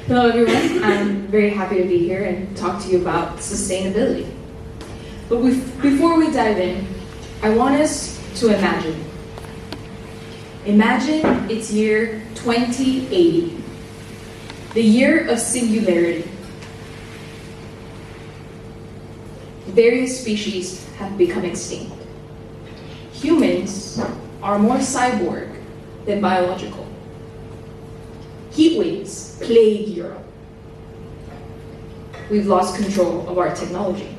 Hello everyone, I'm very happy to be here and talk to you about sustainability. But before we dive in, I want us to imagine. Imagine it's year 2080, the year of singularity. Various species have become extinct. Humans are more cyborg than biological. Heat waves plague Europe. We've lost control of our technology.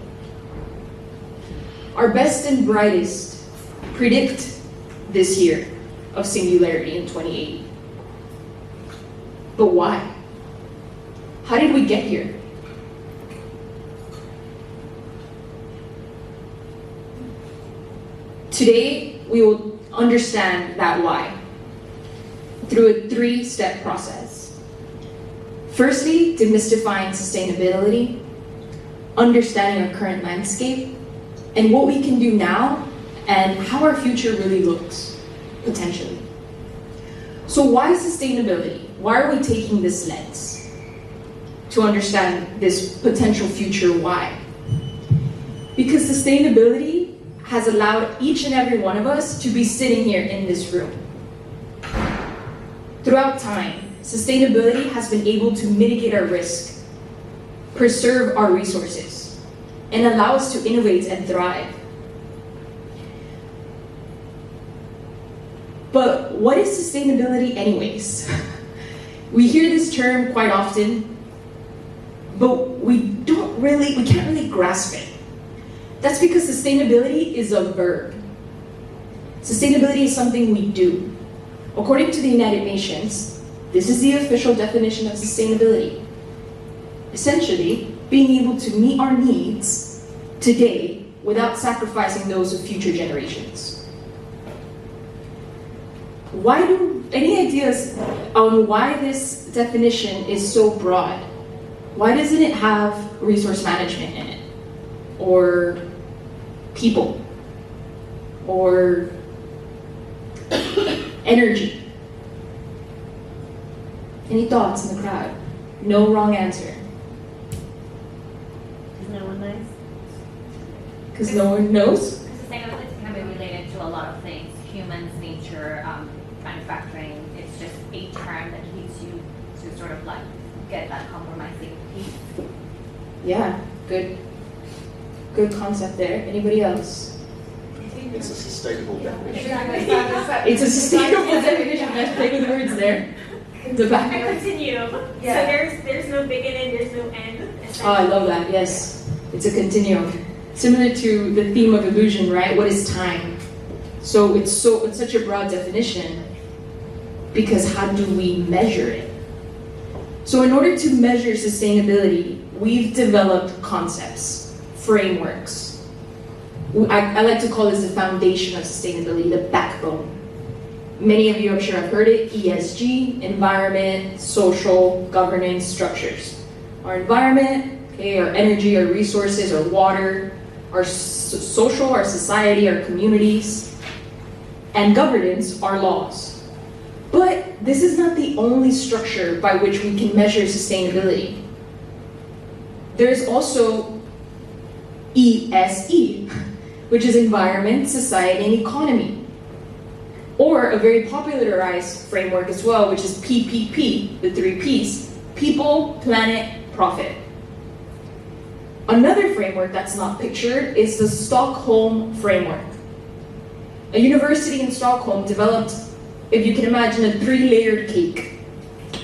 Our best and brightest predict this year of singularity in 2080. But why? How did we get here? Today, we will understand that why through a 3-step process. Firstly, demystifying sustainability, understanding our current landscape, and what we can do now, and how our future really looks, potentially. So why sustainability? Why are we taking this lens to understand this potential future why? Because sustainability has allowed each and every one of us to be sitting here in this room. Throughout time, sustainability has been able to mitigate our risk, preserve our resources, and allow us to innovate and thrive. But what is sustainability anyways? We hear this term quite often, but we can't really grasp it. That's because sustainability is a verb. Sustainability is something we do. According to the United Nations, this is the official definition of sustainability. Essentially, being able to meet our needs today without sacrificing those of future generations. Any ideas on why this definition is so broad? Why doesn't it have resource management in it? Or people? Or energy? Any thoughts in the crowd? No wrong answer. Because no one knows. Because no one knows? Sustainability can be related to a lot of things. Humans, nature, manufacturing. It's just a term that leads you to sort of like get that compromising piece. Yeah, good concept there. Anybody else? It's a sustainable definition. It's a sustainable definition. Let's play with words there. The back. I continue. Yeah. So there's no beginning, there's no end. Oh, I love that. Yes, it's a continuum. Similar to the theme of illusion, right? What is time? So it's such a broad definition because how do we measure it? So in order to measure sustainability, we've developed concepts, frameworks. I like to call this the foundation of sustainability, the backbone. Many of you, I'm sure, have heard it, ESG, environment, social, governance, structures. Our environment, okay, our energy, our resources, our water, our social, our society, our communities, and governance, our laws. But this is not the only structure by which we can measure sustainability. There's also ESE, which is environment, society, and economy. Or a very popularized framework as well, which is PPP, the 3 Ps, people, planet, profit. Another framework that's not pictured is the Stockholm framework. A university in Stockholm developed, if you can imagine, a 3-layered cake.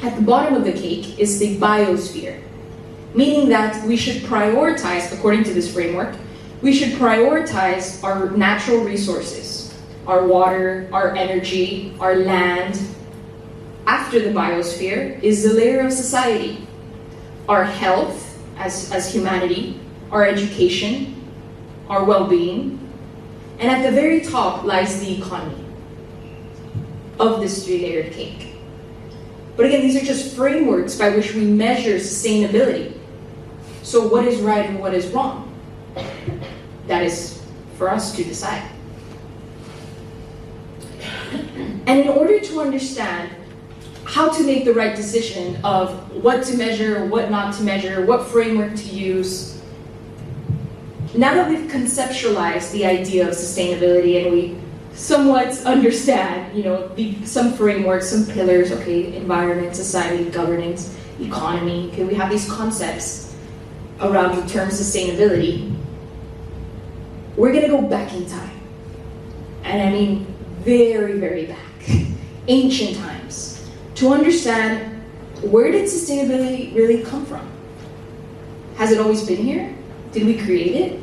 At the bottom of the cake is the biosphere, meaning that we should prioritize, according to this framework, we should prioritize our natural resources, our water, our energy, our land. After the biosphere is the layer of society, our health as humanity, our education, our well-being, and at the very top lies the economy of this 3-layered cake. But again, these are just frameworks by which we measure sustainability. So what is right and what is wrong? That is for us to decide. And in order to understand how to make the right decision of what to measure, what not to measure, what framework to use. Now that we've conceptualized the idea of sustainability and we somewhat understand, some frameworks, some pillars, okay, environment, society, governance, economy, okay, we have these concepts around the term sustainability. We're gonna go back in time. And I mean very, very back, ancient times, to understand where did sustainability really come from? Has it always been here? Did we create it?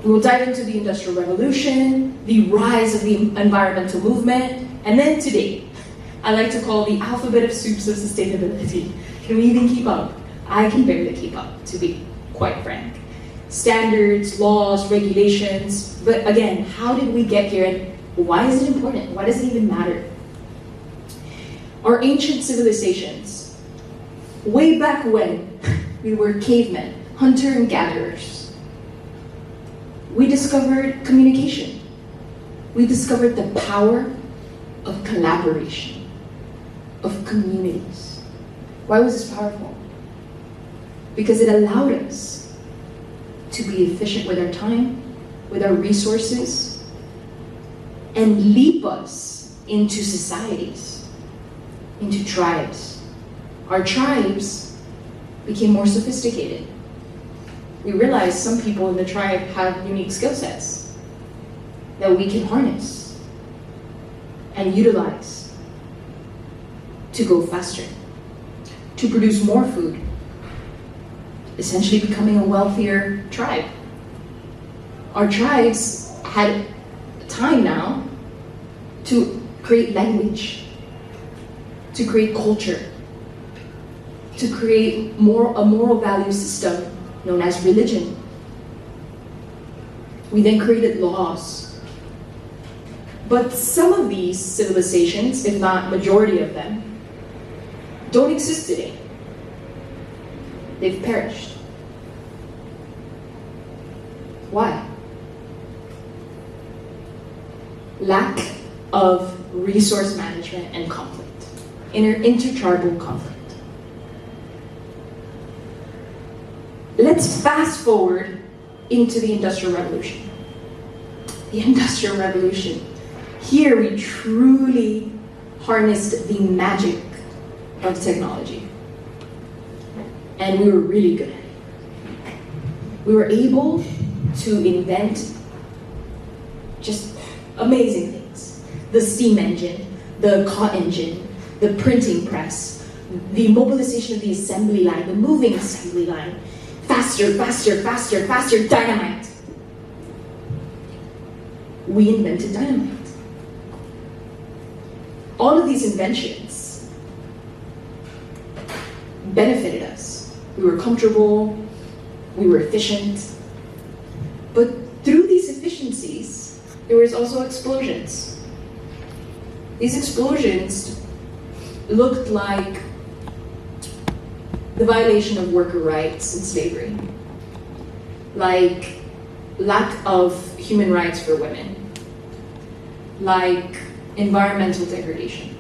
We'll dive into the Industrial Revolution, the rise of the environmental movement, and then today, I like to call the alphabet of soups of sustainability. Can we even keep up? I can barely keep up, to be quite frank. Standards, laws, regulations, but again, how did we get here and why is it important? Why does it even matter? Our ancient civilizations, way back when we were cavemen, hunter and gatherers, we discovered communication. We discovered the power of collaboration, of communities. Why was this powerful? Because it allowed us to be efficient with our time, with our resources, and leap us into societies, into tribes. Our tribes became more sophisticated. We realized some people in the tribe have unique skill sets that we can harness and utilize to go faster, to produce more food, essentially becoming a wealthier tribe. Our tribes had time now to create language, to create culture, to create a moral value system known as religion. We then created laws. But some of these civilizations, if not majority of them, don't exist today. They've perished. Why? Lack of resource management and conflict, intertribal conflict. Let's fast forward into the Industrial Revolution. The Industrial Revolution. Here we truly harnessed the magic of technology. And we were really good at it. We were able to invent just amazing things. The steam engine, the car engine, the printing press, the mobilization of the assembly line, the moving assembly line. Faster, faster, faster, faster, dynamite. We invented dynamite. All of these inventions benefited us. We were comfortable, we were efficient. But through these efficiencies, there was also explosions. These explosions looked like the violation of worker rights and slavery, like lack of human rights for women, like environmental degradation.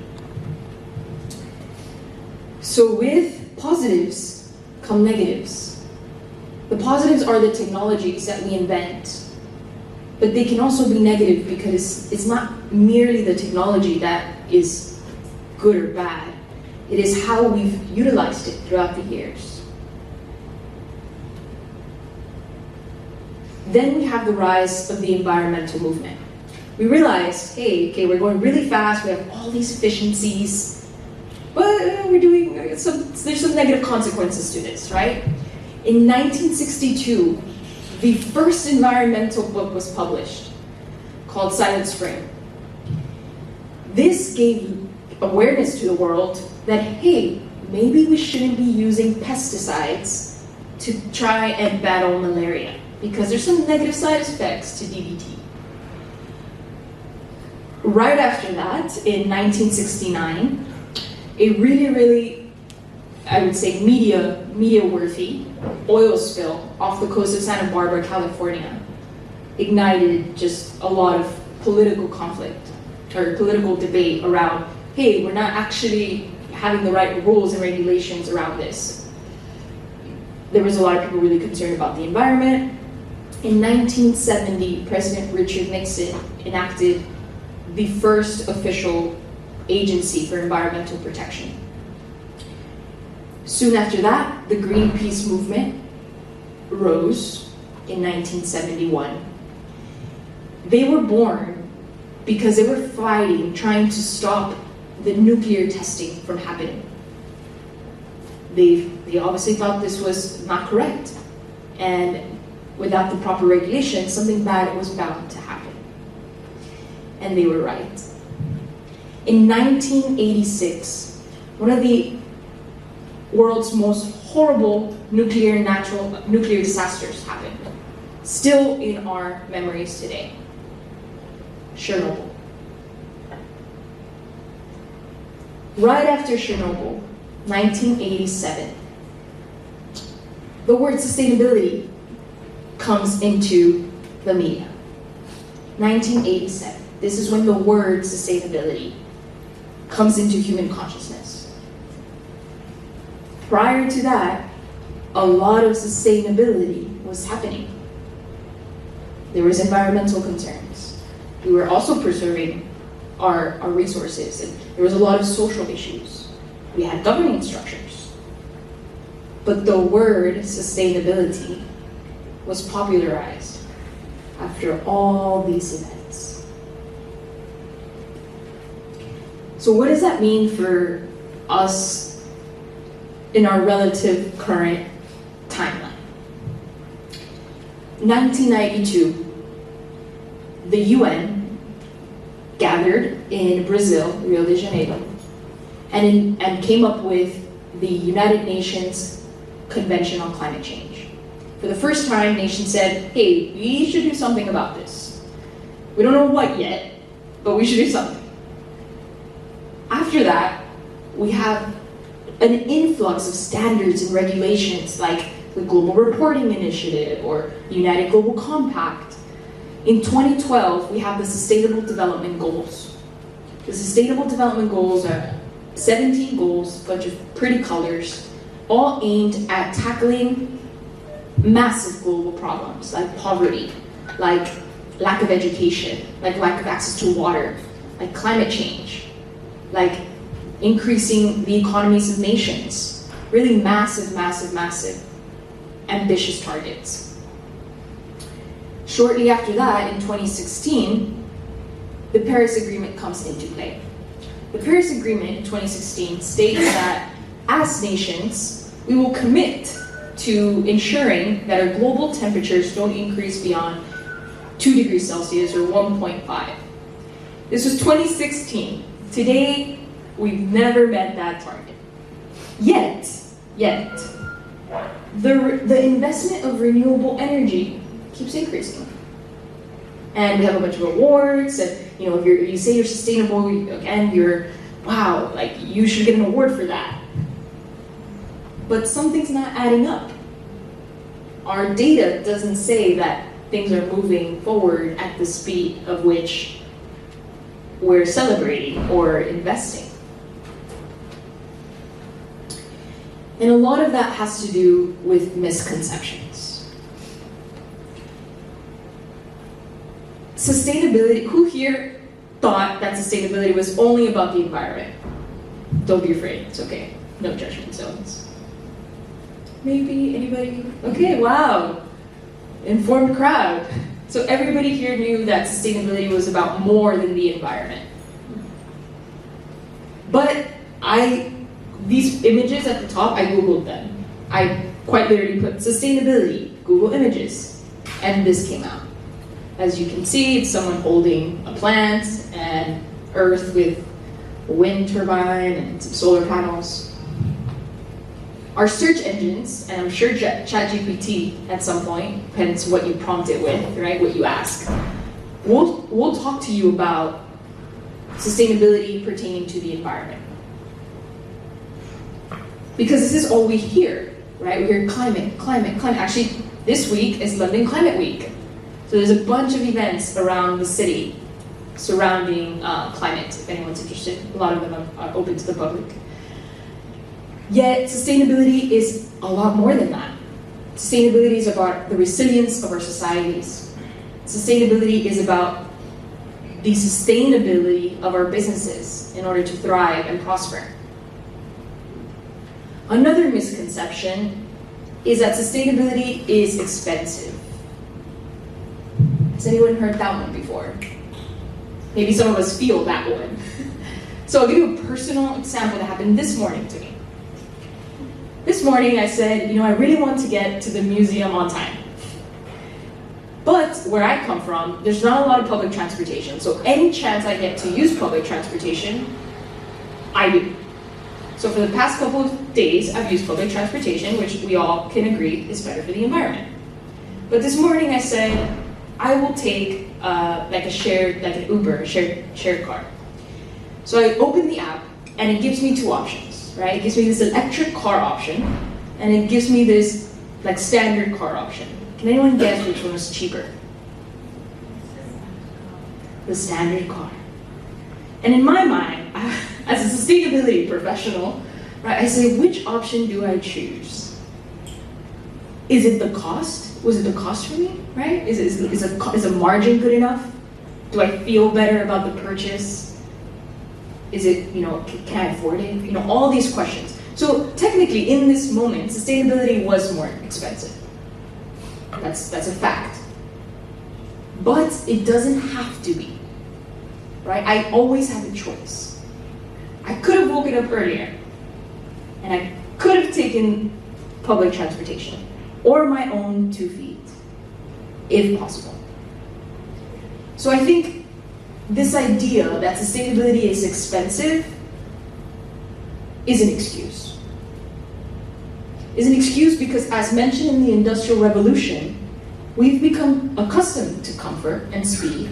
So with positives come negatives. The positives are the technologies that we invent, but they can also be negative because it's not merely the technology that is good or bad. It is how we've utilized it throughout the years. Then we have the rise of the environmental movement. We realized, hey, okay, we're going really fast, we have all these efficiencies, but there's some negative consequences to this, right? In 1962, the first environmental book was published called Silent Spring. This gave awareness to the world that, hey, maybe we shouldn't be using pesticides to try and battle malaria because there's some negative side effects to DDT. Right after that, in 1969, a really, I would say, media-worthy oil spill off the coast of Santa Barbara, California, ignited just a lot of political conflict or political debate around hey, we're not actually having the right rules and regulations around this. There was a lot of people really concerned about the environment. In 1970, President Richard Nixon enacted the first official agency for environmental protection. Soon after that, the Greenpeace movement rose in 1971. They were born because they were fighting, trying to stop the nuclear testing from happening. They obviously thought this was not correct, and without the proper regulation, something bad was bound to happen. And they were right. In 1986, one of the world's most horrible nuclear disasters happened, still in our memories today. Chernobyl. Right after Chernobyl, 1987, the word sustainability comes into the media. 1987. This is when the word sustainability comes into human consciousness. Prior to that, a lot of sustainability was happening. There was environmental concerns. We were also preserving our resources, and there was a lot of social issues. We had governing structures. But the word sustainability was popularized after all these events. So what does that mean for us in our relative current timeline? 1992, the UN gathered in Brazil, Rio de Janeiro, and came up with the United Nations Convention on Climate Change. For the first time, nations said, hey, we should do something about this. We don't know what yet, but we should do something. After that, we have an influx of standards and regulations like the Global Reporting Initiative or the United Global Compact. In 2012, we have the Sustainable Development Goals. The Sustainable Development Goals are 17 goals, a bunch of pretty colors, all aimed at tackling massive global problems like poverty, like lack of education, like lack of access to water, like climate change, like increasing the economies of nations. Really massive, massive, massive, ambitious targets. Shortly after that, in 2016, the Paris Agreement comes into play. The Paris Agreement in 2016 states that as nations, we will commit to ensuring that our global temperatures don't increase beyond 2 degrees Celsius or 1.5. This was 2016. Today, we've never met that target. Yet, the investment of renewable energy keeps increasing. And we have a bunch of awards, and if you say you're sustainable, again, wow, like you should get an award for that. But something's not adding up. Our data doesn't say that things are moving forward at the speed of which we're celebrating or investing. And a lot of that has to do with misconceptions. Sustainability, who here thought that sustainability was only about the environment? Don't be afraid, it's okay. No judgment zones. Maybe anybody? Okay, wow. Informed crowd. So everybody here knew that sustainability was about more than the environment. But these images at the top, I Googled them. I quite literally put sustainability, Google Images, and this came out. As you can see, it's someone holding a plant and earth with a wind turbine and some solar panels. Our search engines, and I'm sure ChatGPT at some point, depends what you prompt it with, right, what you ask, we'll talk to you about sustainability pertaining to the environment. Because this is all we hear, right? We hear climate, climate, climate. Actually, this week is London Climate Week. So there's a bunch of events around the city surrounding climate, if anyone's interested. A lot of them are open to the public. Yet sustainability is a lot more than that. Sustainability is about the resilience of our societies. Sustainability is about the sustainability of our businesses in order to thrive and prosper. Another misconception is that sustainability is expensive. Has anyone heard that one before? Maybe some of us feel that one. So I'll give you a personal example that happened this morning to me. This morning I said, I really want to get to the museum on time. But where I come from, there's not a lot of public transportation. So any chance I get to use public transportation, I do. So for the past couple of days, I've used public transportation, which we all can agree is better for the environment. But this morning I said, I will take like an Uber, shared car. So I open the app and it gives me two options, right? It gives me this electric car option and it gives me this like standard car option. Can anyone guess which one was cheaper? The standard car. And in my mind, as a sustainability professional, right, I say, which option do I choose? Is it the cost? Was it the cost for me, right? Is a margin good enough? Do I feel better about the purchase? Is it, can I afford it? All these questions. So technically, in this moment, sustainability was more expensive. That's a fact. But it doesn't have to be, right? I always have a choice. I could have woken up earlier, and I could have taken public transportation, or my own 2 feet, if possible. So I think this idea that sustainability is expensive is an excuse. Is an excuse because, as mentioned in the Industrial Revolution, we've become accustomed to comfort and speed,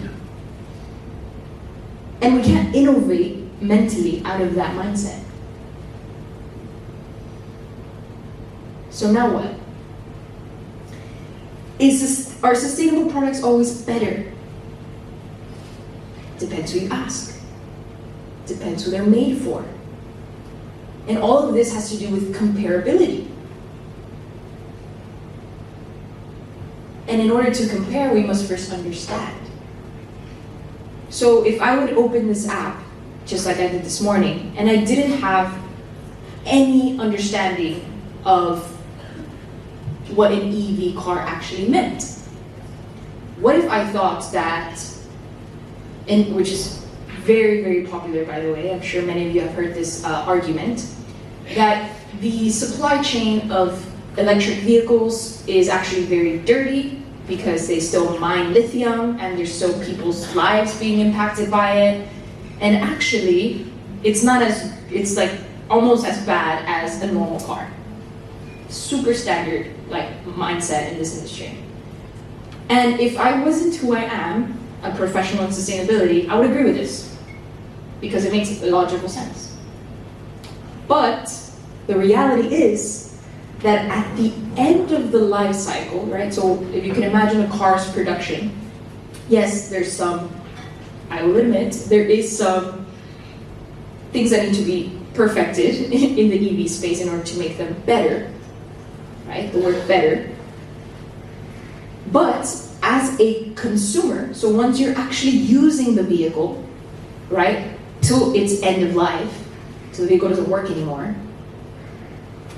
and we can't innovate mentally out of that mindset. So now what? Are sustainable products always better? Depends who you ask. Depends who they're made for. And all of this has to do with comparability. And in order to compare, we must first understand. So if I would open this app, just like I did this morning, and I didn't have any understanding of what an EV car actually meant. What if I thought that, and which is very, very popular, by the way, I'm sure many of you have heard this argument, that the supply chain of electric vehicles is actually very dirty because they still mine lithium and there's still people's lives being impacted by it. And actually, it's like almost as bad as a normal car. Super standard mindset in this industry. And if I wasn't who I am, a professional in sustainability, I would agree with this because it makes logical sense. But the reality is that at the end of the life cycle, right? So if you can imagine a car's production, yes, there's some, I will admit, there is some things that need to be perfected in the EV space in order to make them better, right? The word better. But as a consumer, so once you're actually using the vehicle, right, till its end of life, till the vehicle doesn't work anymore,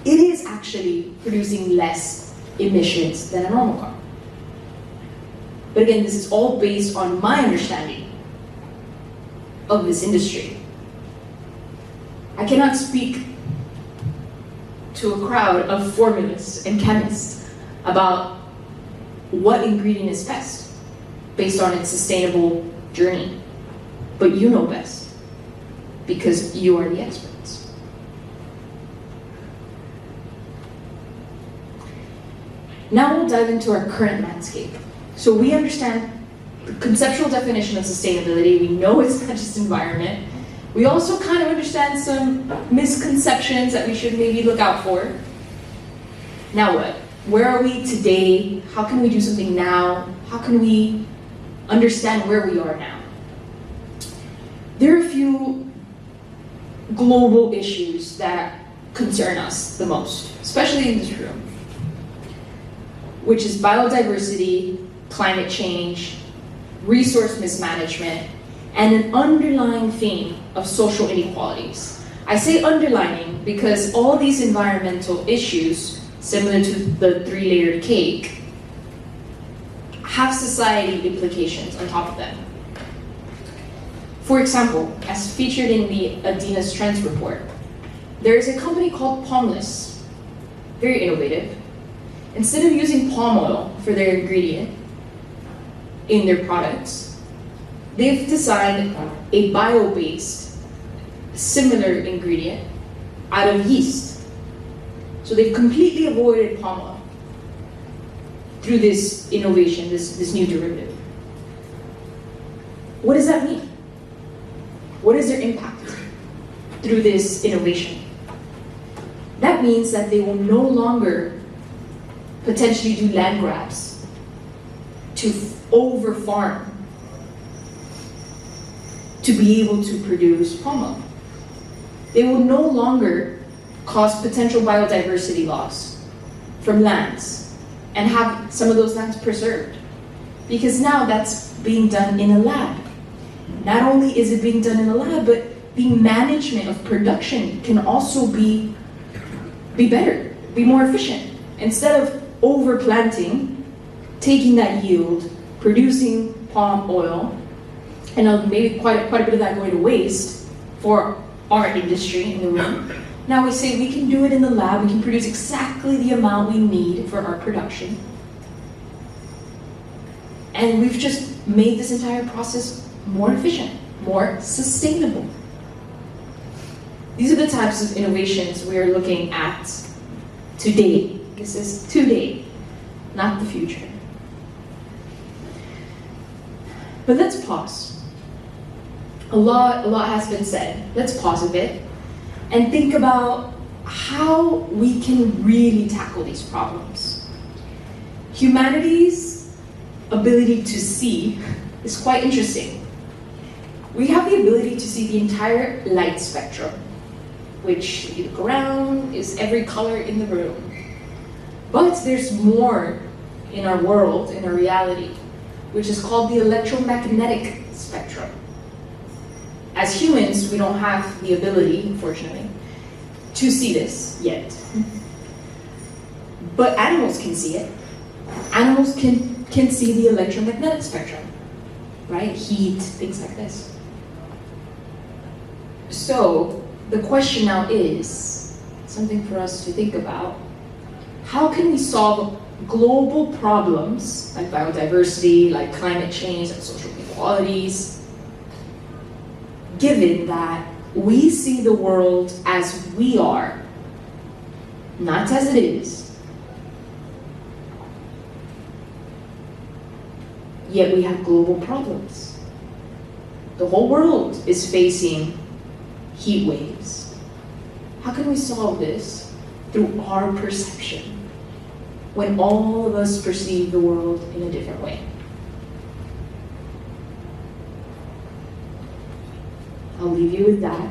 it is actually producing less emissions than a normal car. But again, this is all based on my understanding of this industry. I cannot speak to a crowd of formulists and chemists about what ingredient is best based on its sustainable journey. But you know best because you are the experts. Now we'll dive into our current landscape. So we understand the conceptual definition of sustainability. We know it's not just environment. We also kind of understand some misconceptions that we should maybe look out for. Now what? Where are we today? How can we do something now? How can we understand where we are now? there are a few global issues that concern us the most, especially in this room, which is biodiversity, climate change, resource mismanagement, and an underlying theme of social inequalities. I say underlining because all these environmental issues, similar to the three-layered cake, have society implications on top of them. For example, as featured in the Adina's Trends report, there is a company called Palmless, very innovative. Instead of using palm oil for their ingredient in their products, they've designed a bio-based, similar ingredient out of yeast. So they've completely avoided palm oil through this innovation, this new derivative. What does that mean? What is their impact through this innovation? That means that they will no longer potentially do land grabs to over-farm to be able to produce palm oil. They will no longer cause potential biodiversity loss from lands and have some of those lands preserved. Because now that's being done in a lab. Not only is it being done in a lab, but the management of production can also be better, be more efficient. Instead of overplanting, taking that yield, producing palm oil, and maybe quite a bit of that going to waste for our industry in the room. Now we say we can do it in the lab, we can produce exactly the amount we need for our production. And we've just made this entire process more efficient, more sustainable. These are the types of innovations we're looking at today. This is today, not the future. But let's pause. A lot has been said. Let's pause a bit and think about how we can really tackle these problems. Humanity's ability to see is quite interesting. We have the ability to see the entire light spectrum, which, if you look around, is every color in the room. But there's more in our world, in our reality, which is called the electromagnetic spectrum. As humans, we don't have the ability, unfortunately, to see this yet. But animals can see it. Animals can see the electromagnetic spectrum, right? Heat, things like this. So the question now is, something for us to think about, how can we solve global problems like biodiversity, like climate change, and social inequalities, given that we see the world as we are, not as it is, yet we have global problems. The whole world is facing heat waves. How can we solve this through our perception when all of us perceive the world in a different way? I'll leave you with that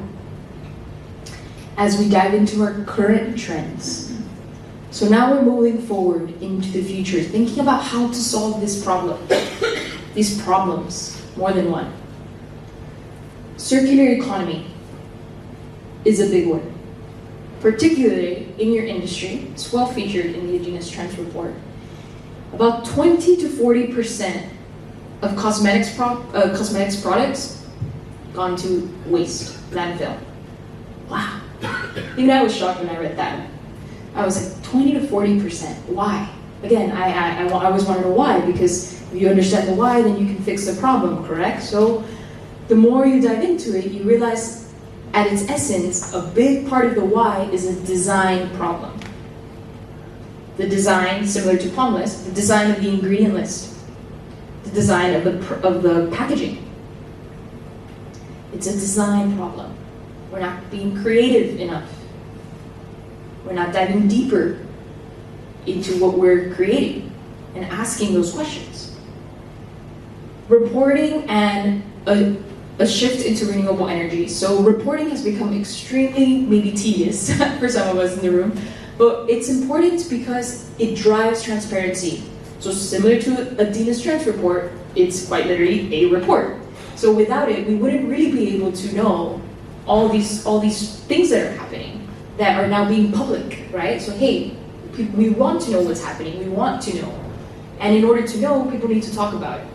as we dive into our current trends. So now we're moving forward into the future, thinking about how to solve this problem, these problems, more than one. Circular economy is a big one, particularly in your industry. It's well featured in the Adina's Trends report. About 20 to 40% of cosmetics products gone to waste, landfill. Wow. Even I was shocked when I read that. I was like, 20 to 40%. Why? Again, I always want to know why, because if you understand the why, then you can fix the problem, correct? So the more you dive into it, you realize at its essence, a big part of the why is a design problem. The design, similar to Palmless, the design of the ingredient list, the design of the packaging. It's a design problem. We're not being creative enough. We're not diving deeper into what we're creating and asking those questions. Reporting and a shift into renewable energy. So reporting has become extremely maybe tedious for some of us in the room, but it's important because it drives transparency. So similar to Adina's trends report, it's quite literally a report. So without it, we wouldn't really be able to know all these things that are happening that are now being public, right? So hey, we want to know what's happening. We want to know, and in order to know, people need to talk about it,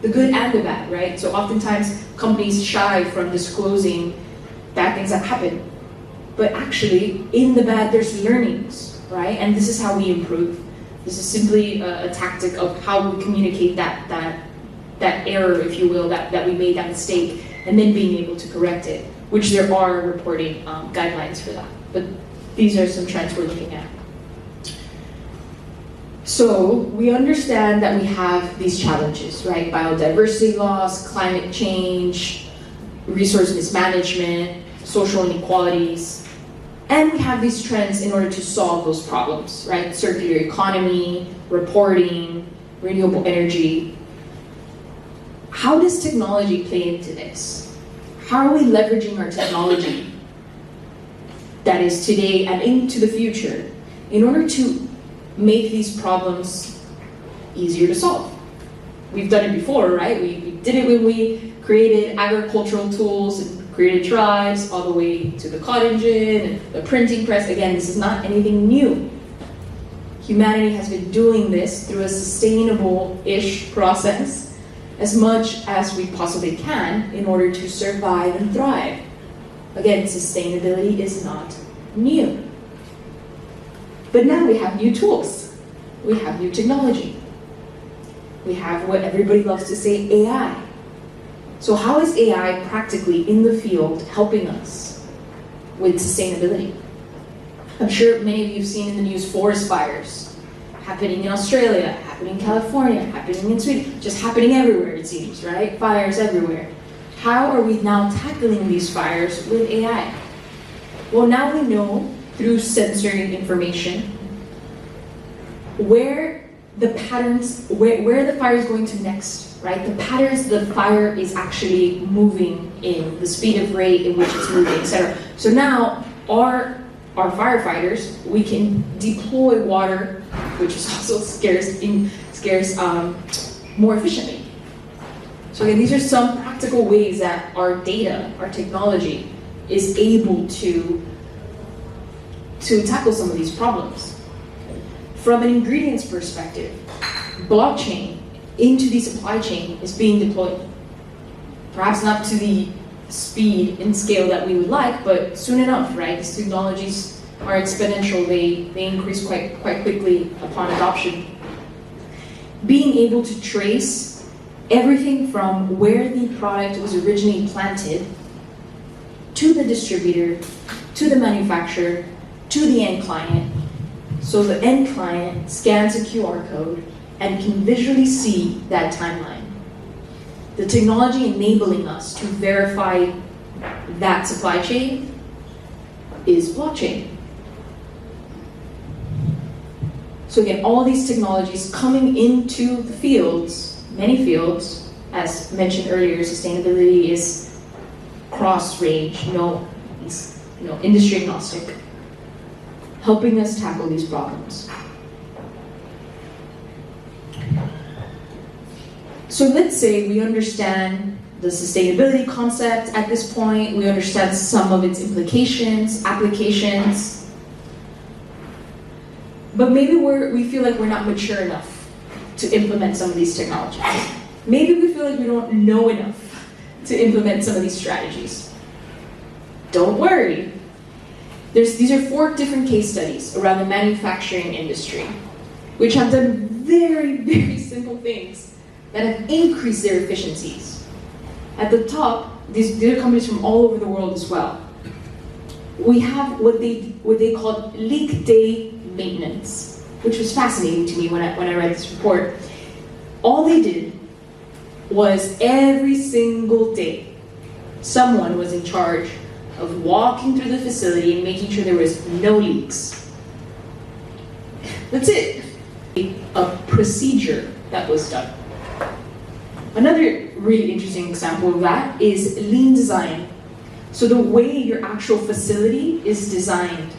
the good and the bad, right? So oftentimes companies shy from disclosing bad things that happen, but actually in the bad there's learnings, right? And this is how we improve. This is simply a tactic of how we communicate that error, if you will, that we made, that mistake, and then being able to correct it, which there are reporting guidelines for that. But these are some trends we're looking at. So we understand that we have these challenges, right? Biodiversity loss, climate change, resource mismanagement, social inequalities, and we have these trends in order to solve those problems, right? Circular economy, reporting, renewable energy. How does technology play into this? How are we leveraging our technology that is today and into the future in order to make these problems easier to solve? We've done it before, right? We did it when we created agricultural tools and created tribes, all the way to the cotton gin and the printing press. Again, this is not anything new. Humanity has been doing this through a sustainable-ish process as much as we possibly can in order to survive and thrive. Again, sustainability is not new. But now we have new tools. We have new technology. We have what everybody loves to say, AI. So how is AI practically in the field helping us with sustainability? I'm sure many of you have seen in the news forest fires happening in Australia, happening in California, happening in Sweden, just happening everywhere it seems, right? Fires everywhere. How are we now tackling these fires with AI? Well, now we know through sensory information where the patterns, where the fire is going to next, right? The patterns the fire is actually moving in, the speed of rate in which it's moving, etc. So now our firefighters, we can deploy water, which is also scarce, more efficiently. So again, these are some practical ways that our data, our technology, is able to tackle some of these problems. From an ingredients perspective, blockchain into the supply chain is being deployed. Perhaps not to the speed and scale that we would like, but soon enough, right? These technologies are exponential. They increase quite quickly upon adoption. Being able to trace everything from where the product was originally planted to the distributor, to the manufacturer, to the end client. So the end client scans a QR code and can visually see that timeline. The technology enabling us to verify that supply chain is blockchain. So again, all these technologies coming into the fields, many fields, as mentioned earlier, sustainability is cross-range, industry agnostic, helping us tackle these problems. So let's say we understand the sustainability concept at this point, we understand some of its implications, applications, but maybe we feel like we're not mature enough to implement some of these technologies. Maybe we feel like we don't know enough to implement some of these strategies. Don't worry. These are 4 different case studies around the manufacturing industry, which have done very, very simple things that have increased their efficiencies. At the top, these are companies from all over the world as well. We have what they called leak day maintenance, which was fascinating to me when I read this report. All they did was every single day, someone was in charge of walking through the facility and making sure there was no leaks. That's it. A procedure that was done. Another really interesting example of that is lean design. So the way your actual facility is designed.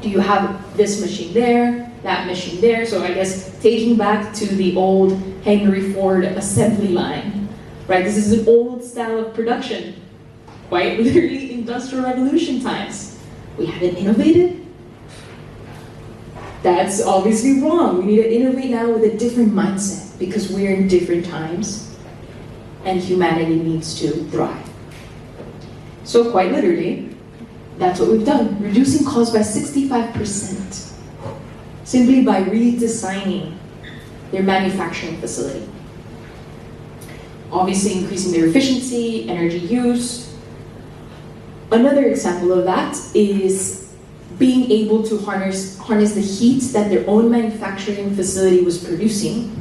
Do you have this machine there, that machine there? So I guess taking back to the old Henry Ford assembly line, right? This is an old style of production, quite literally Industrial Revolution times. We haven't innovated. That's obviously wrong. We need to innovate now with a different mindset because we're in different times and humanity needs to thrive. So quite literally, that's what we've done, reducing costs by 65%, simply by redesigning their manufacturing facility. Obviously increasing their efficiency, energy use. Another example of that is being able to harness the heat that their own manufacturing facility was producing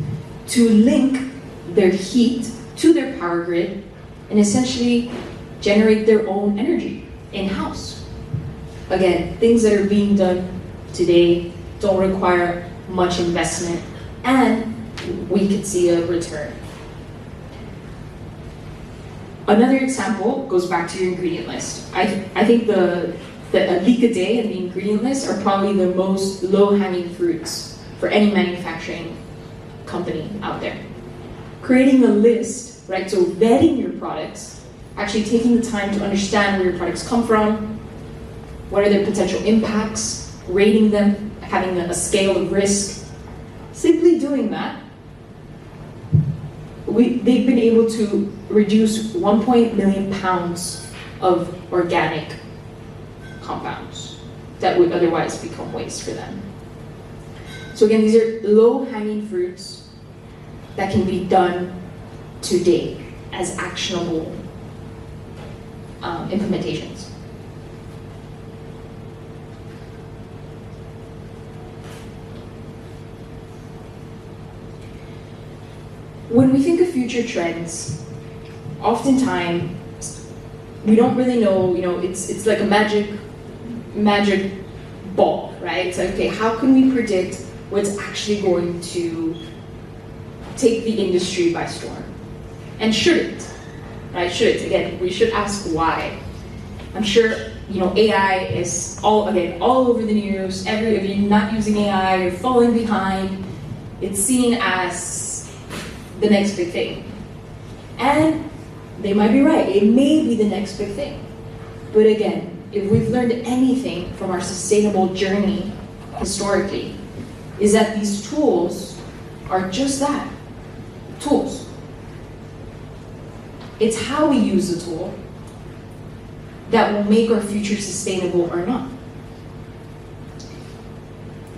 to link their heat to their power grid and essentially generate their own energy in-house. Again, things that are being done today don't require much investment and we could see a return. Another example goes back to your ingredient list. I think the a leak a day and the ingredient list are probably the most low-hanging fruits for any manufacturing company out there. Creating a list, right, so vetting your products, actually taking the time to understand where your products come from, what are their potential impacts, rating them, having a scale of risk. Simply doing that, they've been able to reduce 1.1 million pounds of organic compounds that would otherwise become waste for them. So again, these are low-hanging fruits that can be done today as actionable implementations. When we think of future trends, oftentimes we don't really know, it's like a magic ball, right? It's like, okay, how can we predict what's actually going to take the industry by storm? And should it, right? Should it? Again, we should ask why. I'm sure, AI is all over the news. If you're not using AI, you're falling behind. It's seen as the next big thing. And they might be right, it may be the next big thing. But again, if we've learned anything from our sustainable journey historically, is that these tools are just that, tools. It's how we use the tool that will make our future sustainable or not.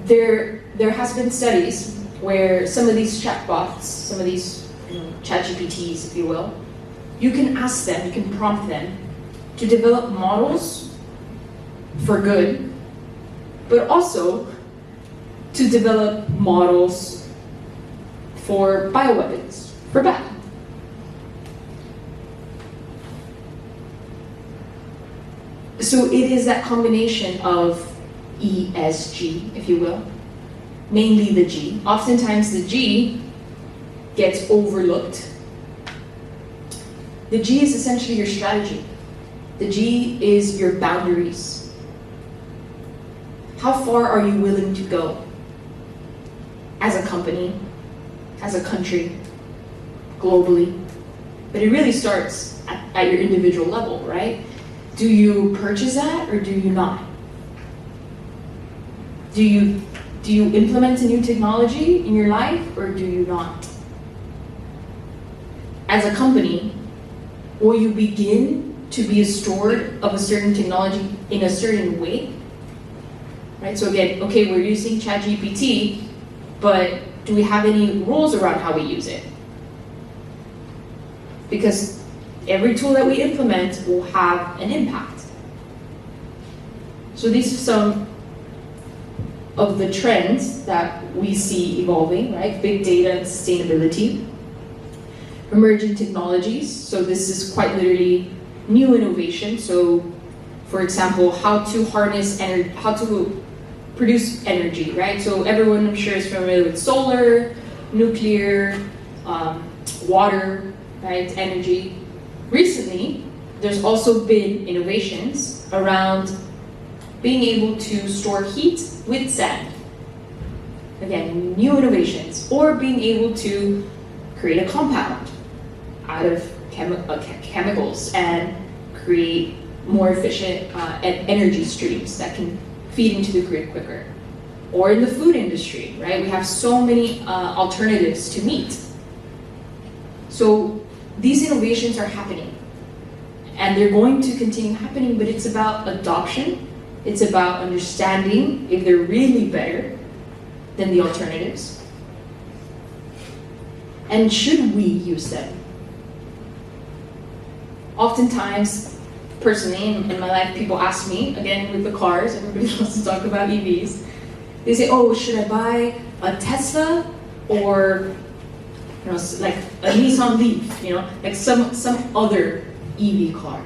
There has been studies where some of these chatbots, some of these ChatGPTs, if you will, you can ask them, you can prompt them to develop models for good, but also to develop models for bioweapons, for bad. So it is that combination of ESG, if you will, mainly the G. Oftentimes the G gets overlooked. The G is essentially your strategy. The G is your boundaries. How far are you willing to go as a company, as a country, globally? But it really starts at your individual level, right? Do you purchase that or do you not? Do you implement a new technology in your life or do you not? As a company, will you begin to be a steward of a certain technology in a certain way? Right, so again, okay, we're using ChatGPT, but do we have any rules around how we use it? Because every tool that we implement will have an impact. So these are some of the trends that we see evolving, right? Big data and sustainability. Emerging technologies, so this is quite literally new innovation. So, for example, how to harness energy, how to produce energy, right? So everyone, I'm sure, is familiar with solar, nuclear, water, right, energy. Recently, there's also been innovations around being able to store heat with sand. Again, new innovations. Or being able to create a compound out of chemicals and create more efficient energy streams that can feed into the grid quicker. Or in the food industry, right? We have so many alternatives to meat. So these innovations are happening. And they're going to continue happening, but it's about adoption. It's about understanding if they're really better than the alternatives. And should we use them? Oftentimes, personally, in my life, people ask me, again with the cars, everybody loves to talk about EVs. They say, oh, should I buy a Tesla or like a Nissan Leaf, like some other EV car?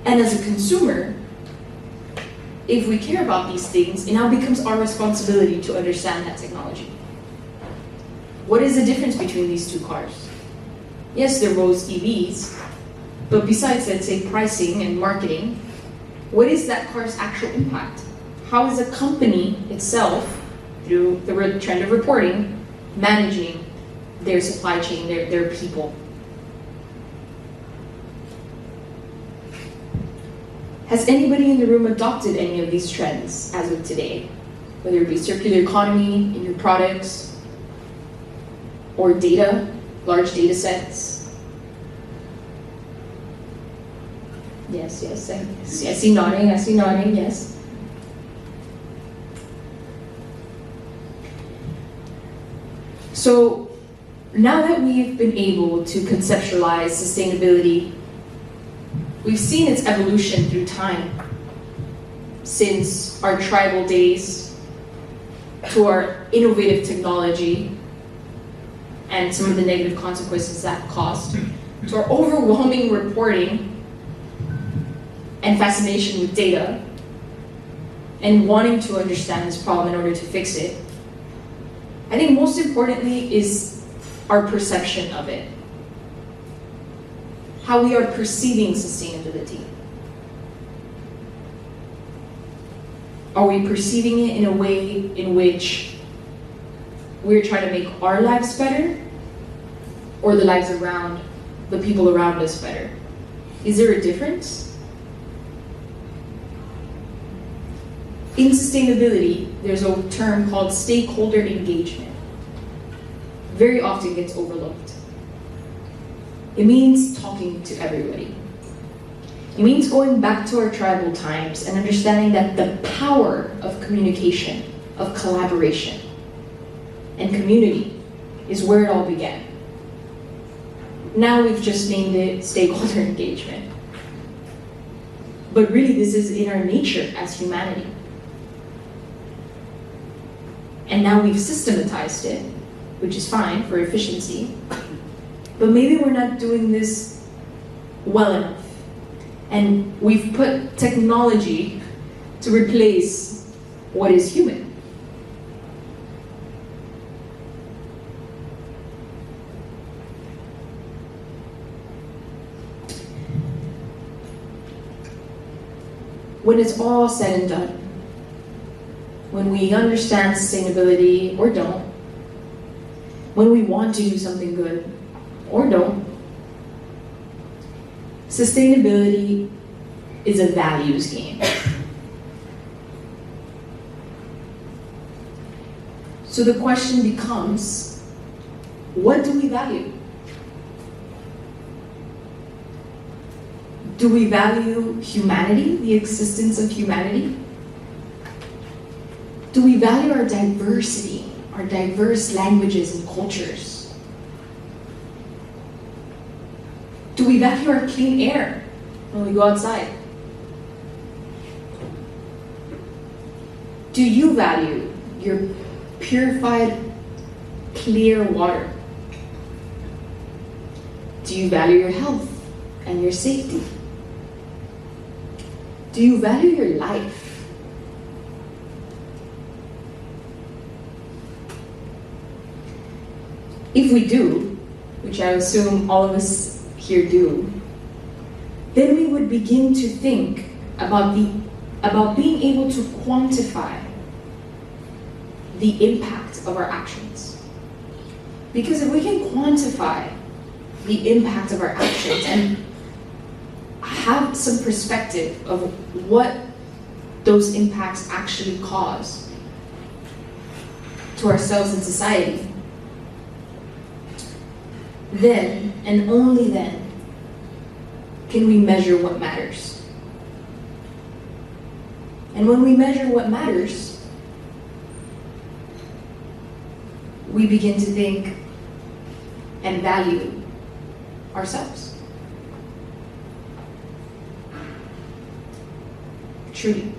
And as a consumer, if we care about these things, it now becomes our responsibility to understand that technology. What is the difference between these two cars? Yes, they're both EVs, but besides, let's say, pricing and marketing, what is that car's actual impact? How is a company itself, through the trend of reporting, managing their supply chain, their people? Has anybody in the room adopted any of these trends as of today? Whether it be circular economy in your products, or data, large data sets? Yes, I see nodding, yes. So now that we've been able to conceptualize sustainability, we've seen its evolution through time, since our tribal days to our innovative technology and some of the negative consequences that caused, to our overwhelming reporting and fascination with data and wanting to understand this problem in order to fix it. I think most importantly is our perception of it. How we are perceiving sustainability. Are we perceiving it in a way in which we're trying to make our lives better, or the lives around the people around us better? Is there a difference? In sustainability, there's a term called stakeholder engagement. Very often gets overlooked. It means talking to everybody. It means going back to our tribal times and understanding that the power of communication, of collaboration, and community is where it all began. Now we've just named it stakeholder engagement. But really, this is in our nature as humanity. And now we've systematized it, which is fine for efficiency. But maybe we're not doing this well enough. And we've put technology to replace what is human. When it's all said and done, when we understand sustainability or don't, when we want to do something good or don't, sustainability is a values game. So the question becomes, what do we value? Do we value humanity, the existence of humanity? Do we value our diversity, our diverse languages and cultures? Do we value our clean air when we go outside? Do you value your purified, clear water? Do you value your health and your safety? Do you value your life? if we do, which I assume all of us here do, then we would begin to think about being able to quantify the impact of our actions. Because if we can quantify the impact of our actions and have some perspective of what those impacts actually cause to ourselves and society, then and only then can we measure what matters. And when we measure what matters, we begin to think and value ourselves. Truly.